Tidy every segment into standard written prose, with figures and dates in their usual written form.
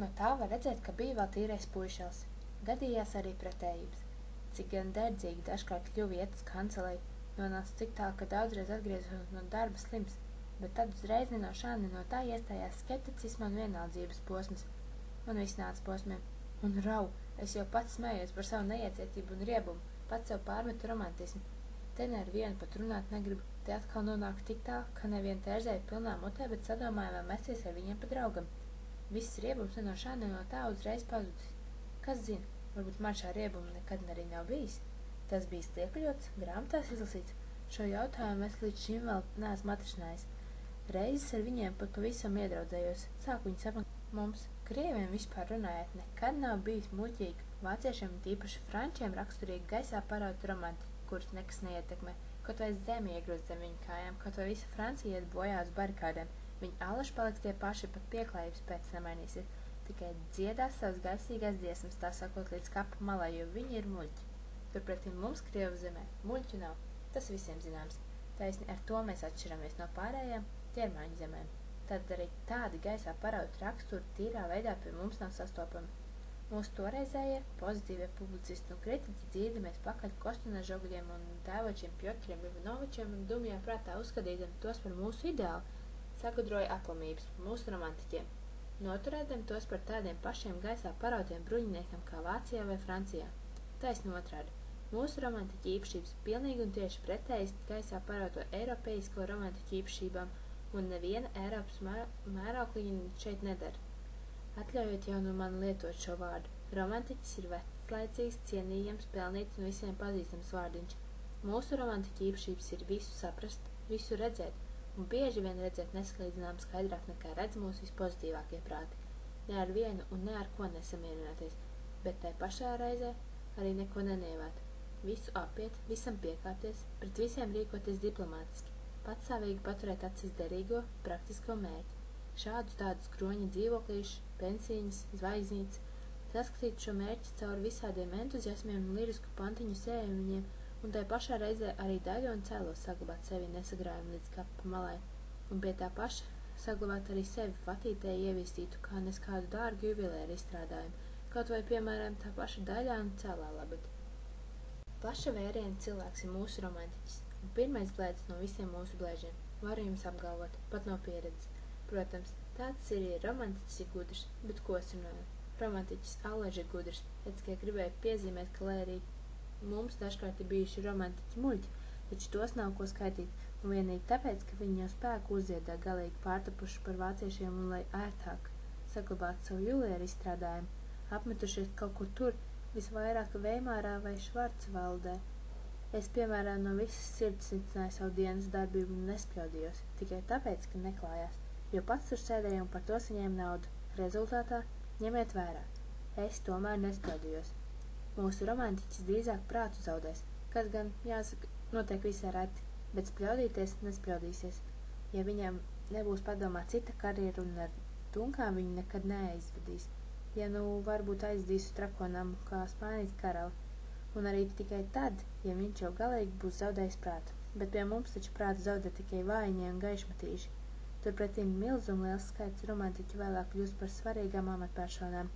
No tā var redzēt, ka bija vēl tīrais puišelis. Gadījās arī pretējības. Cik gan derdzīgi dažkārt kļuva iet uz kancelei, nonāca tik tālu, ka daudzreiz atgriezos no darba slims, bet tad uzreiz no tā iestājās skepticisma un vienaldzības posms. Man viss nāca posmiem. Un rau, es jau pats smējos par savu neiecietību un riebumu, pats sev pārmetu romantismu. Te ne ar vienu pat runāt negribu, te atkal nonāku tik tālu, ka nevien tērzēju pilnā mutē, bet sadomāju vēl mesties ar viņiem pa draugam. Viss riebums no tā uzreiz pazudis. Kas zina, varbūt man šā riebuma nekad arī nav bijis. Tas bija sliekļots, grāmatās izlasīts. Šo jautājumu es līdz šim vēl neesmu atrisinājis. Reizes ar viņiem pat pavisam iedraudzējos, sāku viņus apmeklēt. Mums, krieviem vispār runājot, nekad nav bijis muļķīgi, vāciešiem un tīpaši frančiem raksturīgi gaisā parauta romantiķi, kurus nekas neietekmē, kaut vai zemi iegrūst zem viņu kājām, kaut vai visa Francija iet bojā uz barikādēm. Viņi alaši paliks tie paši, pat pieklājības pēc nemainīsies, tikai dziedās savas gaisīgās dziesmas, tā sakot līdz kapa malai, jo viņi ir muļķi. Turpretī mums Krievu zemē muļķu nav, tas visiem zināms. Taisni ar to mēs atšķiramies no pārējām ķermāņu zemēm. Tad arī tādi gaisā parauti raksturi tīrā veidā pie mums nav sastopami. Mūsu toreizējie pozitīvie publicisti un kritiķi dzīdamies pakaļ Kostunažogļiem un tēvočiem Pjotriem Ivanovičiem un dumjā prātā uzskatīdami tos par mūsu ideālu, sagudroja aplamības mūsu romantiķiem, noturēdami tos par tādiem pašiem gaisā parautiem bruņiniekiem kā Vācijā vai Francijā. Taisni otrādi. Mūsu romantiķi īpašības pilnīgi un tieši pretējas gaisā parauto eiropeisko romantiķu īpašībām, un neviena Eiropas mērauklīņa šeit nedara. Atļaujiet jau nu man lietot šo vārdu. Romantiķis ir veclaicīgs, cienījams, pelnīts un visiem pazīstams vārdiņš. Mūsu romantiķu īpašības ir visu saprast, visu redzēt, un bieži vien redzēt nesalīdzinām skaidrāk nekā redz mūsu vispozitīvākie prāti. Ne ar vienu un ne ar ko nesamierināties, bet tai pašā reizē arī neko nenievāt. Visu apiet, visam piekāpties, pret visiem rīkoties diplomātiski. Patstāvīgi paturēt acīs derīgo, praktisko mērķi. Šādus tādus kroņa dzīvoklīšus, pensīņas, zvaigznītes, saskatīt šo mērķi caur visādiem entuziasmiem un lirisku pantiņu sējumiņiem, un tai pašā reizē arī daļu un cēlos saglabāt sevi nesagrājumu līdz kapa malai, un pie tā paša saglabāt arī sevi fatītē ievistītu kā nes kādu dārgu jubilēru izstrādājumu, kaut vai, piemēram, tā paša daļā un cēlā labad. Plaša vēriena cilvēks ir mūsu romantiķis. Un pirmais blēdis no visiem mūsu blēžiem. Varu jums apgalvot, pat no pieredzes. Protams, tāds ir, ja romantiķis ir gudrs, bet ko es runāju? Romantiķis allaži ir gudrs, tikai gribēju piezīmēt, ka lai arī mums dažkārt ir bijuši romantiķi muļķi, taču tos nav ko skaitīt, un vienīgi tāpēc, ka viņi jau spēku uzziedā galīgi pārtapuši par vāciešiem un lai ērtāk saglabātu savu julieru izstrādājumu, apmetušies kaut kur tur, visvairāk Veimārā vai Švarcvaldē. Es, piemēram, no visas sirds nicināju savu dienas darbību un nespļaudījos, tikai tāpēc, ka neklājās, jo pats tur sēdēju un par to saņēmu naudu. Rezultātā ņemiet vērā. Es tomēr nespļaudījos. Mūsu romantiķis drīzāk prātu zaudēs, kas gan, jāsaka, notiek visai reti, bet spļaudīties nespļaudīsies. Ja viņam nebūs padomā cita karjera un ar tunkām viņu nekad neaizvedīs. Ja nu varbūt aizdīs uz trako namu kā Spānijas karali. Un arī tikai tad, ja viņš jau galīgi būs zaudējis prātu, bet pie mums taču prātu zaudē tikai vājiņie un gaišmatīši. Turpretī milzuma liels skaits romantiķu vēlāk kļūst par svarīgām amatpersonām,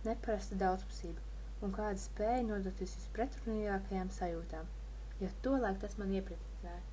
neparasta daudzpusība un kāda spēja nodoties vispretrunīgākajām sajūtām, jo tolaik tas man iepriecināja,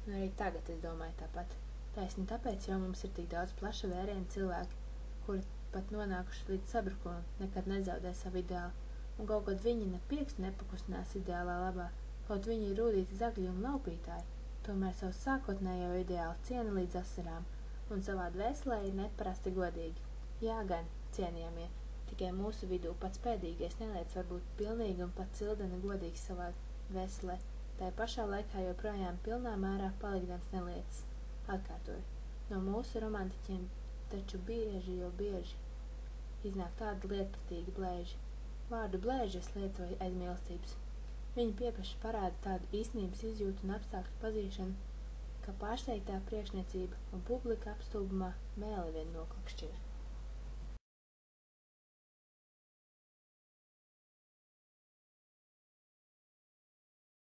un arī tagad es domāju tāpat. Taisni tāpēc, jo mums ir tik daudz plaša vēriena cilvēki, kuri pat nonākuši līdz sabrukumam, nekad nezaudē savu ideālu. Un kaut kad viņi ne pirkstu nepakustinās ideālā labā, kaut viņi ir rūdīti zagļi un laupītāji, tomēr savu sākotnējo ideālu ciena līdz asarām, un savā dvēselē ir neparasti godīgi. Jā gan, cienījamie, tikai mūsu vidū pats pēdīgais neliec varbūt pilnīgi un pat cildeni godīgs savā dvēselē, tai pašā laikā joprojām pilnā mērā palikdams neliecas. Atkārtoju, no mūsu romantiķiem taču bieži iznāk tādi lietpratīgi blēži. Vārdu blēži es lietoju aiz mīlestības. Viņi piepaši parāda tādu īstenības izjūtu un apstākļu pazīšanu, ka pārsteigtā priekšniecība un publika apstulbumā mēli vien noklakšķina.